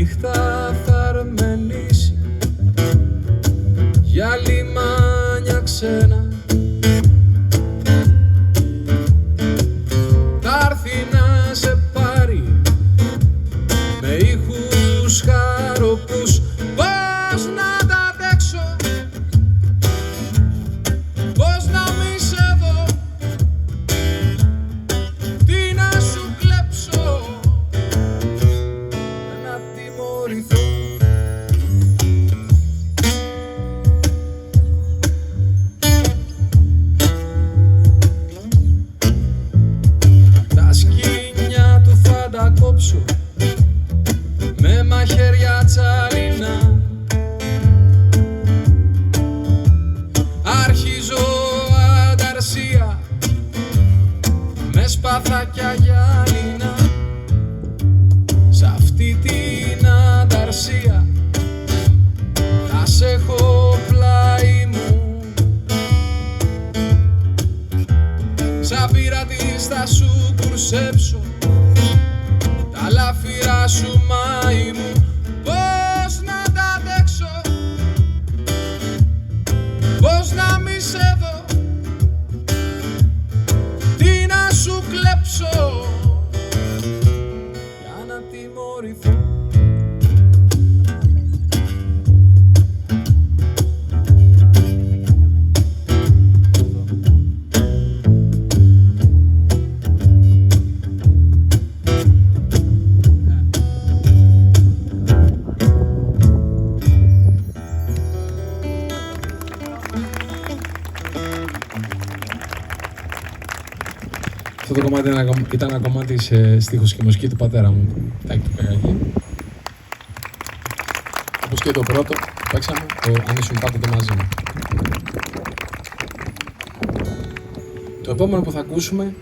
νύχτα θα αρμενήσει για λιμάνια ξένα. Θα έρθει να σε πάρει με ήχους χαροπούς. Πώς να τα αντέξω, πώς να μη σε δω, τι να σου κλέψω, να τιμωρηθώ. Τα σκοινιά του θα τα κόψω με μαχαίρια τσαλινά. Αρχίζω ανταρσία με σπαθάκια γυάλινα. Σ' αυτή την ανταρσία θα σε έχω πλάι μου. Σαν πειρατής θα σου κουρσέψω τα λάφυρα σου μάι μου. Πώς να τα αντέξω, πώς να μη σε δω, τι να σου κλέψω για να τιμωρηθώ. Αυτό το κομμάτι ήταν ένα κομμάτι σε στίχους και μουσική του πατέρα μου, Τάκη του Πεγάκη. Όπως και το πρώτο που παίξαμε, το «Αν ήσουν πάντοτε μαζί μου». Το επόμενο που θα ακούσουμε